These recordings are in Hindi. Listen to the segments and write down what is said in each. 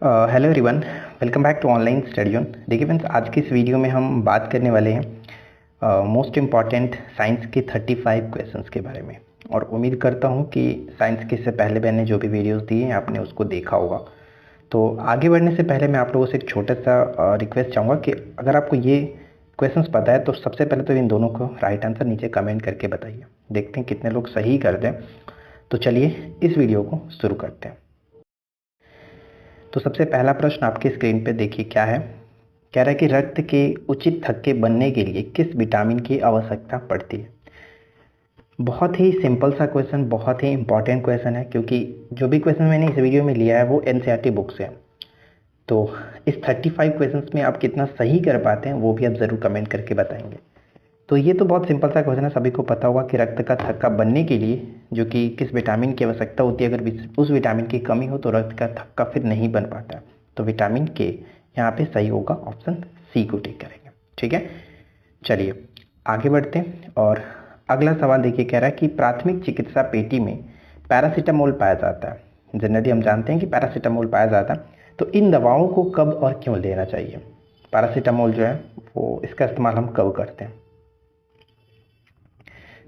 Hello everyone, welcome back to online study on. देखिए फ्रेंड्स, आज की इस वीडियो में हम बात करने वाले हैं मोस्ट इम्पॉर्टेंट साइंस के 35 क्वेश्चंस के बारे में। और उम्मीद करता हूं कि साइंस के से पहले मैंने जो भी वीडियोस दिए हैं आपने उसको देखा होगा। तो आगे बढ़ने से पहले मैं आप लोगों से एक छोटा सा रिक्वेस्ट चाहूँगा कि अगर आपको ये क्वेश्चंस पता है तो सबसे पहले तो इन दोनों को राइट आंसर नीचे कमेंट करके बताइए। देखते हैं कितने लोग सही कर दें। तो चलिए इस वीडियो को शुरू करते हैं। तो सबसे पहला प्रश्न आपकी स्क्रीन पे देखिए क्या है। कह रहा है कि रक्त के उचित थक्के बनने के लिए किस विटामिन की आवश्यकता पड़ती है। बहुत ही सिंपल सा क्वेश्चन, बहुत ही इंपॉर्टेंट क्वेश्चन है, क्योंकि जो भी क्वेश्चन मैंने इस वीडियो में लिया है वो एनसीईआरटी बुक से है। तो इस 35 क्वेश्चंस में आप कितना सही कर पाते हैं वो भी आप ज़रूर कमेंट करके बताएंगे। तो ये तो बहुत सिंपल सा क्वेश्चन है, सभी को पता होगा कि रक्त का थक्का बनने के लिए जो कि किस विटामिन की आवश्यकता होती है। अगर उस विटामिन की कमी हो तो रक्त का थक्का फिर नहीं बन पाता है। तो विटामिन के यहाँ पे सही होगा, ऑप्शन सी को टिक करेंगे। ठीक है, चलिए आगे बढ़ते हैं। और अगला सवाल देखिए, कह रहा है कि प्राथमिक चिकित्सा पेटी में पैरासीटामोल पाया जाता है। जनरली हम जानते हैं कि पैरासीटामोल पाया जाता है, तो इन दवाओं को कब और क्यों लेना चाहिए। पैरासीटामोल जो है वो इसका इस्तेमाल हम कब करते हैं।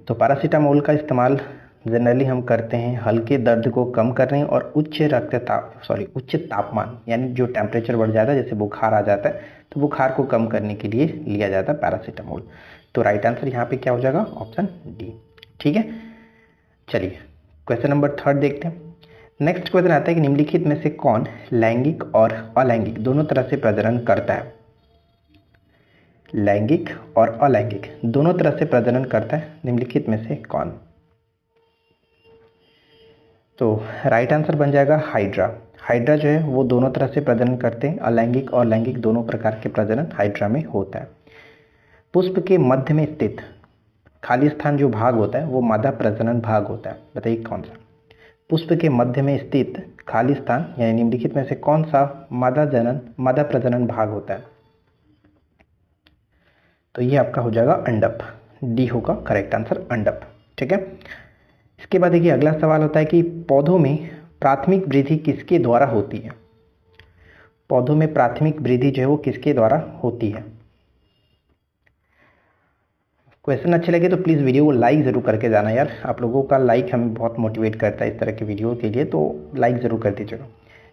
तो पैरासीटामोल का इस्तेमाल जनरली हम करते हैं हल्के दर्द को कम करने और उच्च तापमान, यानी जो टेम्परेचर बढ़ जाता है, जैसे बुखार आ जाता है, तो बुखार को कम करने के लिए लिया जाता है पैरासीटामोल। तो राइट आंसर यहाँ पे क्या हो जाएगा, ऑप्शन डी। ठीक है, चलिए क्वेश्चन नंबर 3 देखते हैं। नेक्स्ट क्वेश्चन आता है कि निम्नलिखित में से कौन लैंगिक और अलैंगिक दोनों तरह से प्रजनन करता है। लैंगिक और अलैंगिक दोनों तरह से प्रजनन करता है, निम्नलिखित में से कौन। तो राइट आंसर बन जाएगा हाइड्रा। हाइड्रा जो है वो दोनों तरह से प्रजनन करते हैं, अलैंगिक और लैंगिक दोनों प्रकार के प्रजनन हाइड्रा में होता है। पुष्प के मध्य में स्थित खाली स्थान जो भाग होता है वो मादा प्रजनन भाग होता है। बताइए कौन सा। पुष्प के मध्य में स्थित खाली स्थान यानी निम्नलिखित में से कौन सा मादा प्रजनन भाग होता है। तो ये आपका हो जाएगा अंडप। डी होगा करेक्ट आंसर, अंडप। ठीक है, इसके बाद देखिए अगला सवाल होता है कि पौधों में प्राथमिक वृद्धि किसके द्वारा होती है। पौधों में प्राथमिक वृद्धि जो है वो किसके द्वारा होती है। क्वेश्चन अच्छे लगे तो प्लीज़ वीडियो को लाइक ज़रूर करके जाना यार। आप लोगों का लाइक हमें बहुत मोटिवेट करता है इस तरह के वीडियो के लिए, तो लाइक ज़रूर कर दीजिएगा।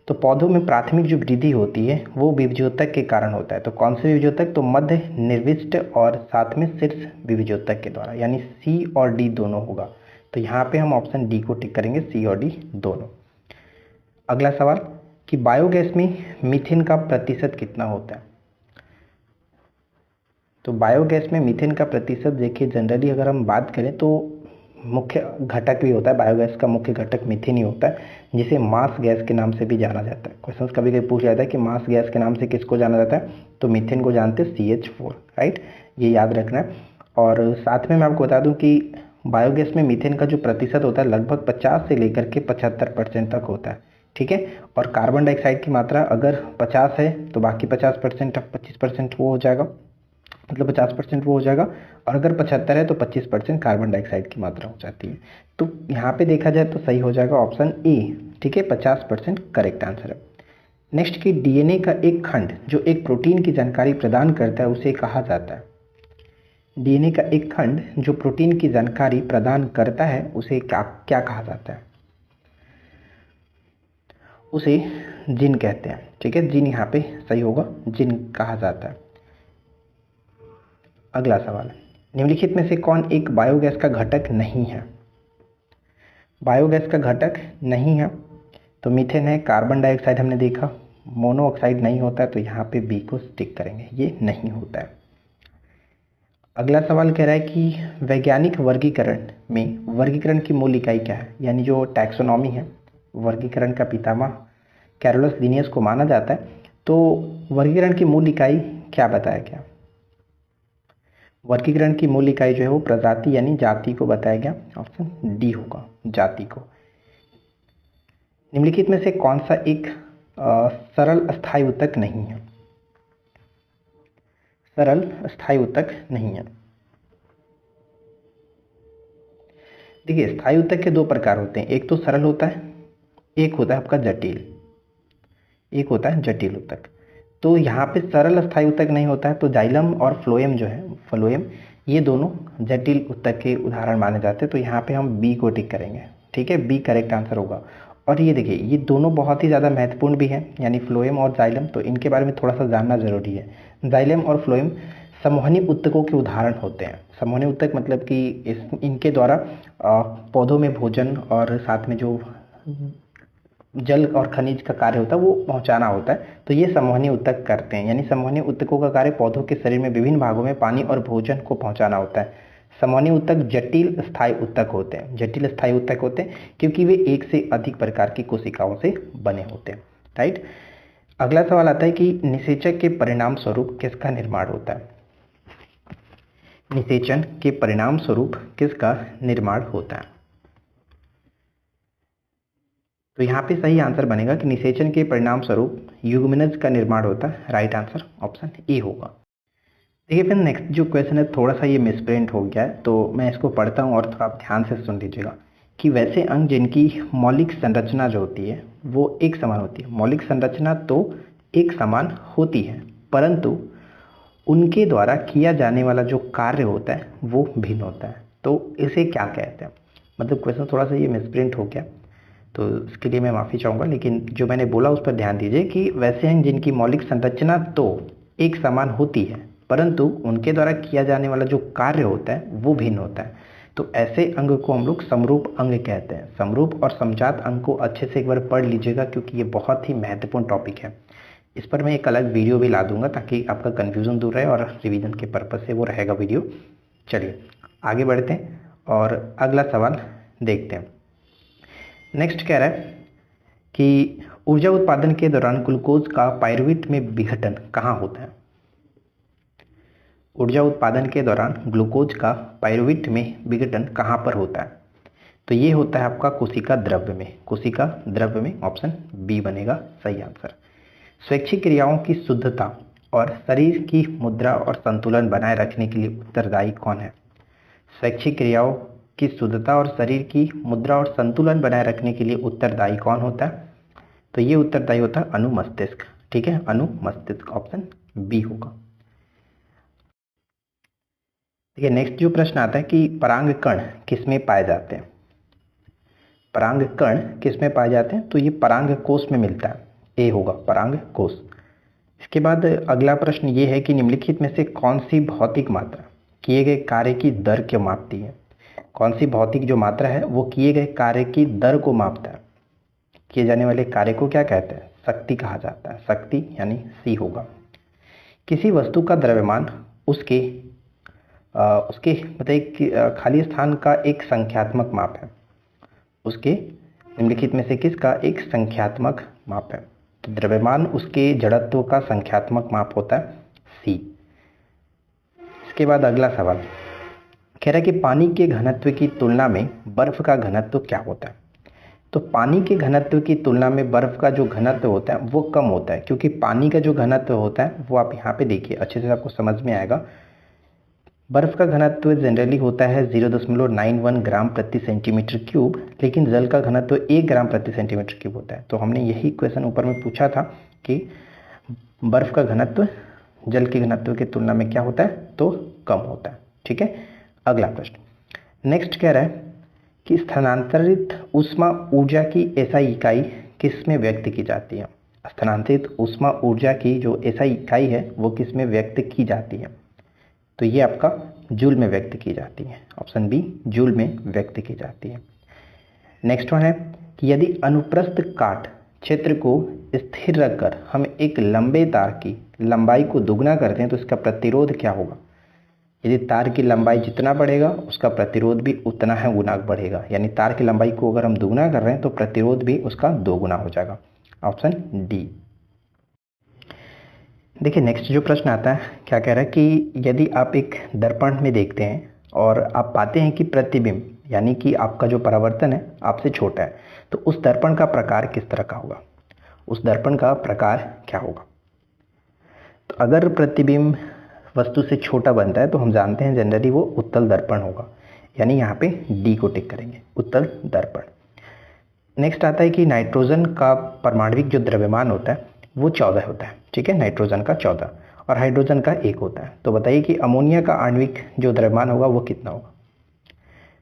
तो पौधों में प्राथमिक जो वृद्धि होती है वो विभज्योतक के कारण होता है। तो कौन से विभज्योतक, तो मध्य निर्विष्ट और साथ में शीर्ष विभज्योतक के द्वारा, यानी सी और डी दोनों होगा। तो यहाँ पे हम ऑप्शन डी को टिक करेंगे, सी और डी दोनों। अगला सवाल कि बायोगैस में मीथेन का प्रतिशत कितना होता है। तो बायोगैस में मीथेन का प्रतिशत देखिए, जनरली अगर हम बात करें तो मुख्य घटक भी होता है, बायोगैस का मुख्य घटक मीथेन ही होता है, जिसे मास गैस के नाम से भी जाना जाता है। क्वेश्चन कभी कभी पूछ जाता है कि मास गैस के नाम से किसको जाना जाता है, तो मीथेन को जानते हैं CH4, राइट, ये याद रखना है। और साथ में मैं आपको बता दूं कि बायोगैस में मीथेन का जो प्रतिशत होता है लगभग 50 से लेकर के 75% तक होता है। ठीक है, और कार्बन डाइऑक्साइड की मात्रा अगर 50 है तो बाकी 50% 25% वो हो जाएगा, मतलब 50% वो हो जाएगा। और अगर 75 है तो 25% कार्बन डाइऑक्साइड की मात्रा हो जाती है। तो यहाँ पे देखा जाए तो सही हो जाएगा ऑप्शन ए। ठीक है, 50% करेक्ट आंसर है। नेक्स्ट की DNA का एक खंड जो एक प्रोटीन की जानकारी प्रदान करता है उसे कहा जाता है। DNA का एक खंड जो प्रोटीन की जानकारी प्रदान करता है उसे क्या क्या कहा जाता है। उसे जीन कहते हैं। ठीक है, जीन यहाँ पे सही होगा, जीन कहा जाता है। अगला सवाल, निम्नलिखित में से कौन एक बायोगैस का घटक नहीं है। बायोगैस का घटक नहीं है तो मीथेन है, कार्बन डाइऑक्साइड हमने देखा, मोनोऑक्साइड नहीं होता है, तो यहाँ पे बी को टिक करेंगे, ये नहीं होता है। अगला सवाल कह रहा है कि वैज्ञानिक वर्गीकरण में वर्गीकरण की मूल इकाई क्या है, यानी जो टैक्सोनॉमी है, वर्गीकरण का पितामह कैरोलस लिनियस को माना जाता है। तो वर्गीकरण की मूल इकाई क्या बताया गया। वर्गीकरण की मूल इकाई जो है वो प्रजाति यानी जाति को बताया गया, ऑप्शन डी होगा, जाति को। निम्नलिखित में से कौन सा एक सरल अस्थायी ऊतक नहीं है। सरल अस्थायी ऊतक नहीं है। देखिए स्थायी ऊतक के दो प्रकार होते हैं, एक तो सरल होता है, एक होता है आपका जटिल। एक होता है जटिल ऊतक। तो यहाँ पे सरल अस्थायी ऊतक नहीं होता है, तो जाइलम और फ्लोएम जो है, फ्लोएम, ये दोनों जटिल ऊतक के उदाहरण माने जाते हैं। तो यहाँ पे हम बी को टिक करेंगे, ठीक है, बी करेक्ट आंसर होगा। और ये देखिए, ये दोनों बहुत ही ज़्यादा महत्वपूर्ण भी हैं, यानी फ्लोएम और जाइलम, तो इनके बारे में थोड़ा सा जानना जरूरी है। जाइलम और फ्लोएम संवहनी ऊतकों के उदाहरण होते हैं। संवहनी ऊतक मतलब कि इनके द्वारा पौधों में भोजन और साथ में जो जल और खनिज का कार्य होता है वो पहुंचाना होता है, तो ये संवहनी ऊतक करते हैं। यानी संवहनी ऊतकों का कार्य पौधों के शरीर में विभिन्न भागों में पानी और भोजन को पहुंचाना होता है। संवहनी ऊतक जटिल स्थायी ऊतक होते हैं। जटिल स्थायी ऊतक होते हैं क्योंकि वे एक से अधिक प्रकार की कोशिकाओं से बने होते हैं। राइट। अगला सवाल आता है कि निषेचक के परिणाम स्वरूप किसका निर्माण होता है? निषेचन के परिणाम स्वरूप किसका निर्माण होता है? तो यहाँ पे सही आंसर बनेगा कि निषेचन के परिणाम स्वरूप युग्मनज का निर्माण होता है। राइट आंसर ऑप्शन ए होगा। देखिए फिर नेक्स्ट जो क्वेश्चन है, थोड़ा सा ये मिसप्रिंट हो गया है, तो मैं इसको पढ़ता हूँ और थोड़ा आप ध्यान से सुन लीजिएगा कि वैसे अंग जिनकी मौलिक संरचना जो होती है वो एक समान होती है। मौलिक संरचना तो एक समान होती है, परंतु उनके द्वारा किया जाने वाला जो कार्य होता है वो भिन्न होता है। तो इसे क्या कहते हैं? मतलब क्वेश्चन थोड़ा सा ये मिसप्रिंट हो गया, तो इसके लिए मैं माफ़ी चाहूँगा, लेकिन जो मैंने बोला उस पर ध्यान दीजिए कि वैसे हैं जिनकी मौलिक संरचना तो एक समान होती है, परंतु उनके द्वारा किया जाने वाला जो कार्य होता है वो भिन्न होता है। तो ऐसे अंग को हम लोग समरूप अंग कहते हैं। समरूप और समजात अंग को अच्छे से एक बार पढ़ लीजिएगा, क्योंकि ये बहुत ही महत्वपूर्ण टॉपिक है। इस पर मैं एक अलग वीडियो भी ला दूंगा ताकि आपका कन्फ्यूज़न दूर रहे, और रिवीजन के पर्पज़ से वो रहेगा वीडियो। चलिए आगे बढ़ते हैं और अगला सवाल देखते हैं। नेक्स्ट कह रहा है कि ऊर्जा उत्पादन के दौरान ग्लूकोज का पायरुवेट में विघटन कहाँ होता है? ऊर्जा उत्पादन के दौरान ग्लूकोज का पायरुवेट में विघटन कहाँ पर होता है? तो ये होता है आपका कोशिका द्रव्य में। कोशिका द्रव्य में ऑप्शन बी बनेगा सही आंसर। स्वैच्छिक क्रियाओं की शुद्धता और शरीर की मुद्रा और संतुलन बनाए रखने के लिए उत्तरदायी कौन है? स्वैच्छिक क्रियाओं की शुद्धता और शरीर की मुद्रा और संतुलन बनाए रखने के लिए उत्तरदायी कौन होता है? तो ये उत्तरदायी होता है अनुमस्तिष्क। ठीक है, अनुमस्तिष्क ऑप्शन बी होगा। देखिए नेक्स्ट जो प्रश्न आता है कि परांग कण किसमें पाए जाते हैं? परांग कण किसमें पाए जाते हैं? तो ये परांग कोश में मिलता है, ए होगा परांग कोश। इसके बाद अगला प्रश्न ये है कि निम्नलिखित में से कौन सी भौतिक मात्रा किए गए कार्य की दर को मापती है? कौन सी भौतिक जो मात्रा है वो किए गए कार्य की दर को मापता है? किए जाने वाले कार्य को क्या कहते हैं? शक्ति कहा जाता है। शक्ति यानी सी होगा। किसी वस्तु का द्रव्यमान उसके मतलब एक खाली स्थान का एक संख्यात्मक माप है। उसके निम्नलिखित में से किसका एक संख्यात्मक माप है? तो द्रव्यमान उसके जड़त्व का संख्यात्मक माप होता है सी। इसके बाद अगला सवाल कह रहा है कि पानी के घनत्व की तुलना में बर्फ का घनत्व क्या होता है? तो पानी के घनत्व की तुलना में बर्फ का जो घनत्व होता है वो कम होता है, क्योंकि पानी का जो घनत्व होता है वो आप यहाँ पे देखिए अच्छे से आपको समझ में आएगा। बर्फ का घनत्व जनरली होता है 0.91 ग्राम प्रति सेंटीमीटर क्यूब, लेकिन जल का घनत्व 1 ग्राम प्रति सेंटीमीटर क्यूब होता है। तो हमने यही क्वेश्चन ऊपर में पूछा था कि बर्फ का घनत्व जल के घनत्व की तुलना में क्या होता है? तो कम होता है। ठीक है, अगला प्रश्न नेक्स्ट कह रहा है कि स्थानांतरित ऊष्मा ऊर्जा की एसआई इकाई किस में व्यक्त की जाती है? स्थानांतरित ऊष्मा ऊर्जा की जो एसआई इकाई है वो किस में व्यक्त की जाती है? तो ये आपका जूल में व्यक्त की जाती है। ऑप्शन बी जूल में व्यक्त की जाती है। नेक्स्ट वन है कि यदि अनुप्रस्थ काट क्षेत्र को स्थिर रखकर हम एक लंबे तार की लंबाई को दुगना करते हैं तो इसका प्रतिरोध क्या होगा? यदि तार की लंबाई जितना बढ़ेगा उसका प्रतिरोध भी उतना ही गुना बढ़ेगा। यानी तार की लंबाई को अगर हम दुगना कर रहे हैं तो प्रतिरोध भी उसका 2 गुना हो जाएगा। Option D. देखिए नेक्स्ट जो प्रश्न आता है क्या कह रहा है कि यदि आप एक दर्पण में देखते हैं और आप पाते हैं कि प्रतिबिंब यानी कि आपका जो परावर्तन है आपसे छोटा है, तो उस दर्पण का प्रकार किस तरह का होगा? उस दर्पण का प्रकार क्या होगा? तो अगर प्रतिबिंब वस्तु से छोटा बनता है तो हम जानते हैं जनरली वो उत्तल दर्पण होगा। यानी यहाँ पे डी को टिक करेंगे, उत्तल दर्पण। नेक्स्ट आता है कि नाइट्रोजन का परमाणविक जो द्रव्यमान होता है वो 14 होता है, ठीक है, नाइट्रोजन का 14 और हाइड्रोजन का 1 होता है। तो बताइए कि अमोनिया का आणविक जो द्रव्यमान होगा वो कितना होगा।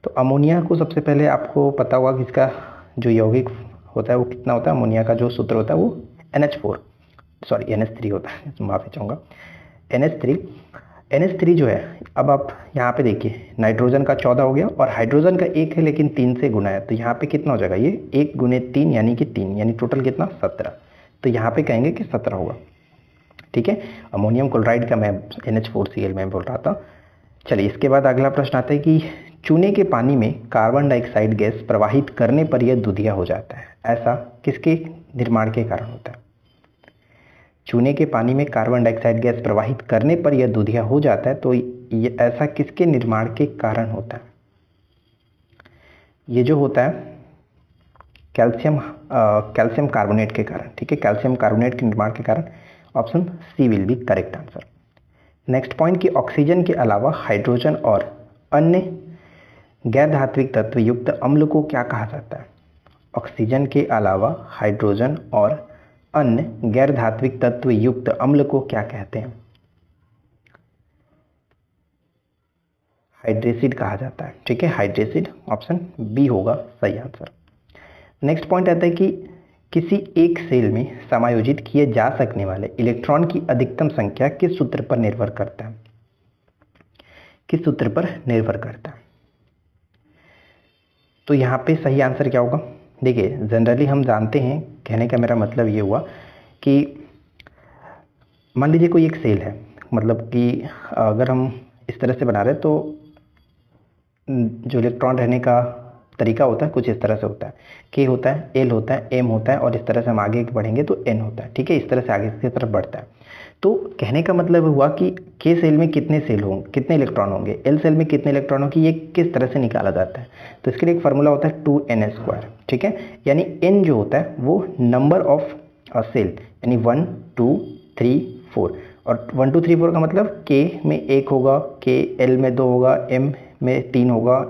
तो अमोनिया को सबसे पहले आपको पता होगा कि इसका जो यौगिक होता है वो कितना होता है। अमोनिया का जो सूत्र होता है वो NH3 होता है, माफ़ी चाहूँगा, NH3 जो है, अब आप यहाँ पे देखिए नाइट्रोजन का 14 हो गया और हाइड्रोजन का 1 है लेकिन 3 से गुना है, तो यहाँ पे कितना हो जाएगा, ये 1 गुने 3 यानी कि 3, यानी टोटल कितना 17। तो यहाँ पे कहेंगे कि 17 होगा, ठीक है। अमोनियम क्लोराइड का मैं NH4Cl में बोल रहा था। चलिए इसके बाद अगला प्रश्न आता है कि चूने के पानी में कार्बन डाइऑक्साइड गैस प्रवाहित करने पर यह दूधिया हो जाता है, ऐसा किसके निर्माण के कारण होता है। चूने के पानी में कार्बन डाइऑक्साइड गैस प्रवाहित करने पर यह दूधिया हो जाता है, तो ये ऐसा किसके निर्माण के कारण होता है। ये जो होता है कैल्शियम कार्बोनेट के कारण, ठीक है, कैल्शियम कार्बोनेट के निर्माण के कारण। Option C will be correct answer. Next point कि ऑक्सीजन के अलावा हाइड्रोजन और अन्य गैर धात्विक तत्व युक्त अम्ल को क्या कहा जाता है। ऑक्सीजन के अलावा हाइड्रोजन और अन्य गैर धात्विक तत्व युक्त अम्ल को क्या कहते हैं। हाइड्रेसिड कहा जाता है, ठीक है, हाइड्रेसिड। ऑप्शन बी होगा सही आंसर। नेक्स्ट पॉइंट आता है कि किसी एक सेल में समायोजित किए जा सकने वाले इलेक्ट्रॉन की अधिकतम संख्या किस सूत्र पर निर्भर करता है। किस सूत्र पर निर्भर करता है। तो यहाँ पे सही आंसर क्या होगा। देखिए जनरली हम जानते हैं, कहने का मेरा मतलब ये हुआ कि मान लीजिए कोई एक सेल है, मतलब कि अगर हम इस तरह से बना रहे हैं तो जो इलेक्ट्रॉन रहने का तरीका होता है कुछ इस तरह से होता है, K होता है, L होता है, M होता है और इस तरह से हम आगे बढ़ेंगे तो N होता है, ठीक है, इस तरह से आगे की तरफ बढ़ता है। तो कहने का मतलब हुआ कि K सेल में कितने सेल होंगे, कितने इलेक्ट्रॉन होंगे, L सेल में कितने इलेक्ट्रॉन होंगे, ये किस तरह से निकाला जाता है। तो इसके लिए एक फार्मूला होता है 2n², ठीक है, यानी N जो होता है वो नंबर ऑफ सेल, यानी 1 2 3 4, और 1 2 3 4 का मतलब K में 1 होगा, K L में 2 होगा, M में 3 होगा,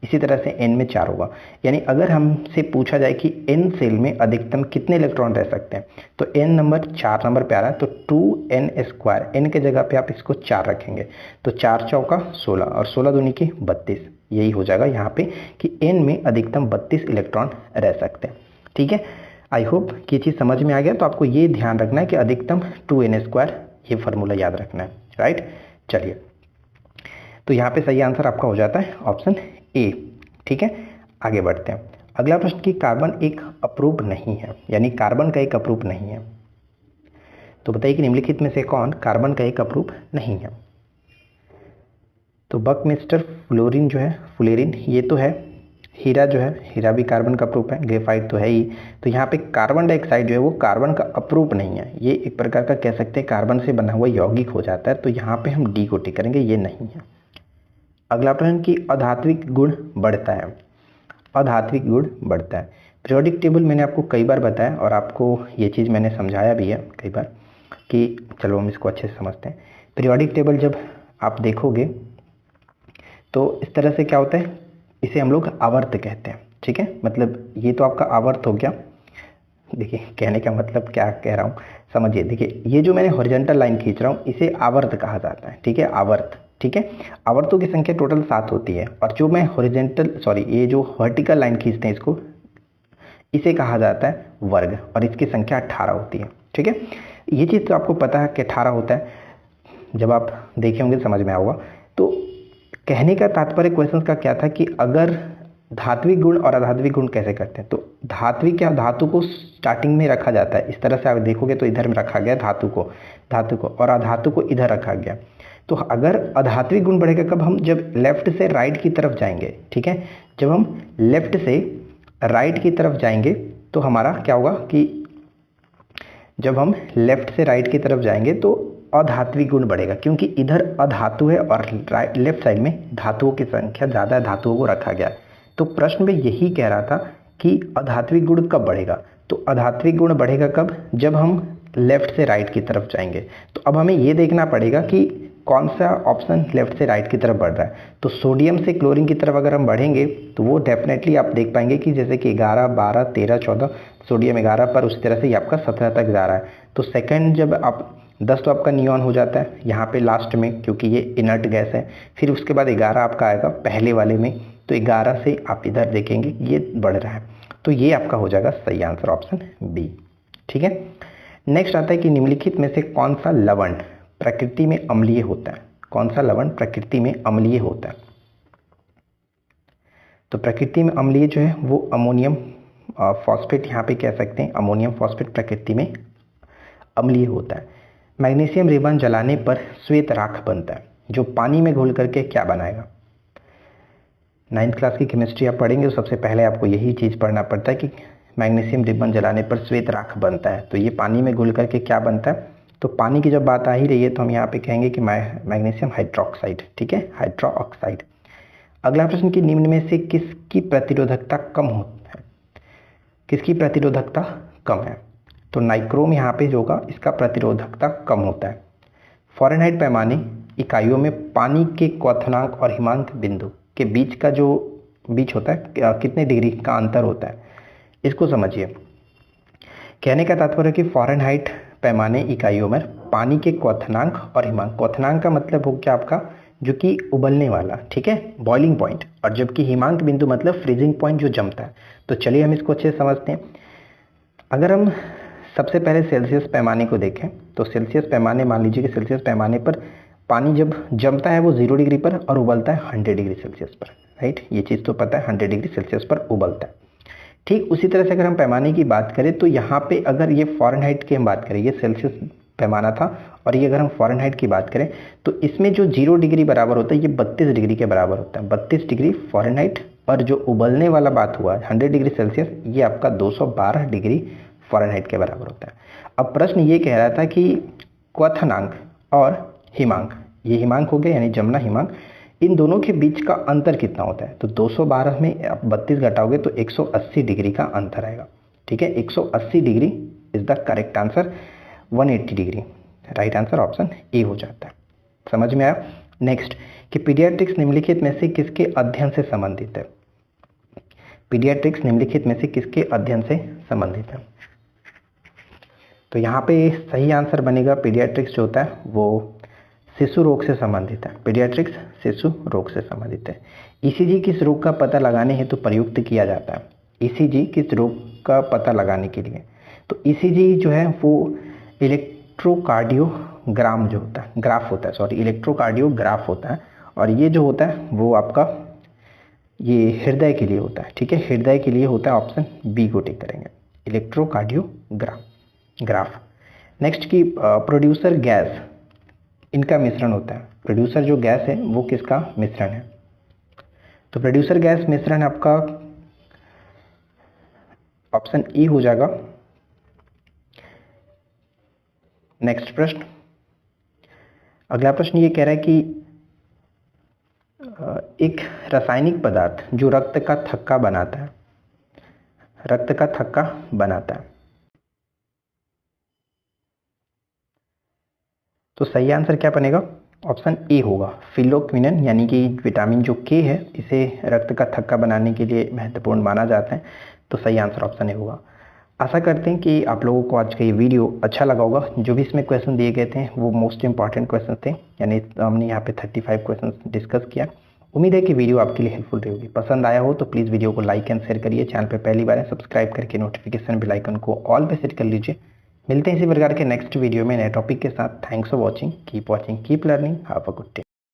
इसी तरह से N में 4 होगा। यानी अगर हमसे पूछा जाए कि N सेल में अधिकतम कितने इलेक्ट्रॉन रह सकते हैं तो N नंबर 4 नंबर पे आ रहा है, तो 2n², N के जगह पे आप इसको 4 रखेंगे तो 4 चौका 16 और 16 दूनी की 32, यही हो जाएगा यहाँ पे कि N में अधिकतम 32 इलेक्ट्रॉन रह सकते हैं, ठीक है। आई होप कि चीज़ समझ में आ गया। तो आपको ये ध्यान रखना है कि अधिकतम 2n², ये फार्मूला याद रखना है, राइट। चलिए तो यहाँ पे सही आंसर आपका हो जाता है ऑप्शन ए, ठीक है। आगे बढ़ते हैं। अगला प्रश्न कि कार्बन एक अपरूप नहीं है, यानी कार्बन का एक अपरूप नहीं है। तो बताइए कि निम्नलिखित में से कौन कार्बन का एक अपरूप नहीं है। तो बकमिस्टर फ्लोरीन जो है, फ्लोरीन ये तो है, हीरा जो है, हीरा भी कार्बन का अपरूप है, ग्रेफाइट तो है ही। तो यहाँ पे कार्बन डाइऑक्साइड जो है वो कार्बन का अपरूप नहीं है, ये एक प्रकार का कह सकते हैं कार्बन से बना हुआ यौगिक हो जाता है, तो यहाँ पे हम डी को टिक करेंगे, ये नहीं है। अगला प्रश्न कि अधात्विक गुण बढ़ता है, अधात्विक गुण बढ़ता है। पीरियोडिक टेबल मैंने आपको कई बार बताया और आपको ये चीज़ मैंने समझाया भी है कई बार कि चलो हम इसको अच्छे से समझते हैं। पीरियोडिक टेबल जब आप देखोगे तो इस तरह से क्या होता है, इसे हम लोग आवर्त कहते हैं, ठीक है, मतलब ये तो आपका आवर्त हो गया। देखिए कहने का मतलब क्या कह रहा हूँ समझिए। देखिए ये जो मैंने हॉरिजॉन्टल लाइन खींच रहा हूँ इसे आवर्त कहा जाता है, ठीक है, आवर्त, ठीक है। आवर्तों की संख्या टोटल 7 होती है और जो मैं ये जो वर्टिकल लाइन खींचते हैं इसको, इसे कहा जाता है वर्ग और इसकी संख्या 18 होती है, ठीक है। ये चीज़ तो आपको पता है कि 18 होता है, जब आप देखे होंगे समझ में आऊँगा। तो कहने का तात्पर्य क्वेश्चन का क्या था कि अगर धात्विक गुण और अधात्विक गुण कैसे करते हैं। तो धात्विक क्या, धातु को स्टार्टिंग में रखा जाता है, इस तरह से आप देखोगे तो इधर में रखा गया धातु को और अधातु को इधर रखा गया। तो अगर अधात्विक गुण बढ़ेगा कब, हम जब लेफ्ट से राइट की तरफ जाएंगे, ठीक है, जब हम लेफ्ट से राइट की तरफ जाएंगे तो हमारा क्या होगा कि जब हम लेफ्ट से राइट की तरफ जाएंगे तो अधात्विक गुण बढ़ेगा, क्योंकि इधर अधातु है और लेफ्ट साइड में धातुओं की संख्या ज़्यादा है, धातुओं को रखा गया है। तो प्रश्न में यही कह रहा था कि अधात्विक गुण कब बढ़ेगा। तो अधात्विक गुण बढ़ेगा कब, जब हम लेफ्ट से राइट की तरफ जाएंगे। तो अब हमें ये देखना पड़ेगा कि कौन सा ऑप्शन लेफ्ट से राइट की तरफ बढ़ रहा है। तो सोडियम से क्लोरीन की तरफ अगर हम बढ़ेंगे तो वो डेफिनेटली आप देख पाएंगे कि जैसे कि 11 12 13 14, सोडियम 11 पर उसी तरह से ये आपका 17 तक जा रहा है। तो सेकंड जब आप 10 तो आपका नियॉन हो जाता है यहाँ पे लास्ट में, क्योंकि ये इनर्ट गैस है। फिर उसके बाद 11 आपका आएगा पहले वाले में, तो 11 से आप इधर देखेंगे ये बढ़ रहा है, तो ये आपका हो जाएगा सही आंसर ऑप्शन बी। ठीक है, नेक्स्ट आता है कि निम्नलिखित में से कौन सा लवण प्रकृति में अम्लीय होता है? कौन सा लवण प्रकृति में अम्लीय होता है? तो प्रकृति में अम्लीय जो है वो अमोनियम फॉस्फेट, यहाँ पे कह सकते हैं अमोनियम फॉस्फेट प्रकृति में अम्लीय होता है। मैग्नीशियम रिबन जलाने पर श्वेत राख बनता है, जो पानी में घुल करके क्या बनाएगा? 9th क्लास की केमिस्ट्री आप पढ़ेंगे तो सबसे पहले आपको यही चीज़ पढ़ना पड़ता है कि मैग्नीशियम रिबन जलाने पर श्वेत राख बनता है, तो ये पानी में घुल करके क्या बनता है? तो पानी की जब बात आ ही रही है तो हम यहाँ पे कहेंगे कि मैग्नीशियम हाइड्रोक्साइड। ठीक है, हाइड्रोक्साइड। अगला प्रश्न कि निम्न में से किसकी प्रतिरोधकता कम होती है? किसकी प्रतिरोधकता कम है? तो नाइक्रोम यहाँ पे जो होगा इसका प्रतिरोधकता कम होता है। फ़ारेनहाइट पैमाने इकाइयों में पानी के क्वथनांक और हिमांक बिंदु के बीच का जो बीच होता है कितने डिग्री का अंतर होता है, इसको समझिए। कहने का तात्पर्य कि फ़ारेनहाइट पैमाने इकाइयों में पानी के क्वथनांक और हिमांक, क्वथनांक का मतलब हो गया आपका जो कि उबलने वाला, ठीक है, बॉइलिंग पॉइंट, और जबकि हिमांक बिंदु मतलब फ्रीजिंग पॉइंट जो जमता है। तो चलिए हम इसको अच्छे से समझते हैं। अगर हम सबसे पहले सेल्सियस पैमाने को देखें तो सेल्सियस पैमाने, मान लीजिए कि सेल्सियस पैमाने पर पानी जब जमता है वो 0 डिग्री पर और उबलता है 100 डिग्री सेल्सियस पर, राइट, ये चीज़ तो पता है, 100 डिग्री सेल्सियस पर उबलता है। ठीक उसी तरह से अगर हम पैमाने की बात करें तो यहाँ पे अगर ये फ़ारेनहाइट की हम बात करें, ये सेल्सियस पैमाना था, और ये अगर हम फ़ारेनहाइट की बात करें तो इसमें जो 0 डिग्री बराबर होता है ये 32 डिग्री के बराबर होता है, 32 डिग्री फ़ारेनहाइट, और जो उबलने वाला बात हुआ 100 डिग्री सेल्सियस, ये आपका 212 डिग्री फ़ारेनहाइट के बराबर होता है। अब प्रश्न ये कह रहा था कि क्वथनांक और हिमांक, ये हिमांक हो गया यानी जमना हिमांक, इन दोनों के बीच का अंतर कितना होता है? तो 212 में आप 32 घटाओगे तो 180 डिग्री का अंतर आएगा। ठीक है, 180 degree is the correct answer, 180 degree right answer option A हो जाता है। समझ में आया? नेक्स्ट कि पीडियाट्रिक्स निम्नलिखित में से किसके अध्ययन से संबंधित है? पीडियाट्रिक्स निम्नलिखित में से किसके अध्ययन से संबंधित है? तो यहाँ पे सही आंसर बनेगा पीडियाट्रिक्स जो होता है वो शिशु रोग से संबंधित है। पीडियाट्रिक्स शिशु रोग से संबंधित है। ईसीजी किस रोग का पता लगाने हेतु प्रयुक्त किया जाता है? ईसीजी किस रोग का पता लगाने के लिए? तो ईसीजी जो है वो इलेक्ट्रोकार्डियोग्राम जो होता है, ग्राफ होता है, सॉरी, इलेक्ट्रोकार्डियोग्राफ होता है, और ये जो होता है वो आपका ये हृदय के लिए होता है। ठीक है, हृदय के लिए होता है, ऑप्शन बी को टिक करेंगे, इलेक्ट्रोकार्डियोग्राफ। नेक्स्ट की प्रोड्यूसर गैस इनका मिश्रण होता है। प्रोड्यूसर जो गैस है वो किसका मिश्रण है? तो प्रोड्यूसर गैस मिश्रण आपका ऑप्शन ई हो जाएगा। नेक्स्ट प्रश्न, अगला प्रश्न ये कह रहा है कि एक रासायनिक पदार्थ जो रक्त का थक्का बनाता है, रक्त का थक्का बनाता है, तो सही आंसर क्या बनेगा? ऑप्शन ए होगा, फिलोक्विनन, यानी कि विटामिन जो के है इसे रक्त का थक्का बनाने के लिए महत्वपूर्ण माना जाता है, तो सही आंसर ऑप्शन ए होगा। आशा करते हैं कि आप लोगों को आज का ये वीडियो अच्छा लगा होगा। जो भी इसमें क्वेश्चन दिए गए थे वो मोस्ट इंपॉर्टेंट क्वेश्चन थे, यानी हमने यहाँ पे 35 क्वेश्चन डिस्कस किया। उम्मीद है कि वीडियो आपके लिए हेल्पफुल रहेगी। पसंद आया हो तो प्लीज़ वीडियो को लाइक एंड शेयर करिए। चैनल पर पहली बार है सब्सक्राइब करके नोटिफिकेशन बेल आइकन को ऑल पे सेट कर लीजिए। मिलते हैं इसी प्रकार के नेक्स्ट वीडियो में नए टॉपिक के साथ। Thanks for watching, keep learning, have a good day.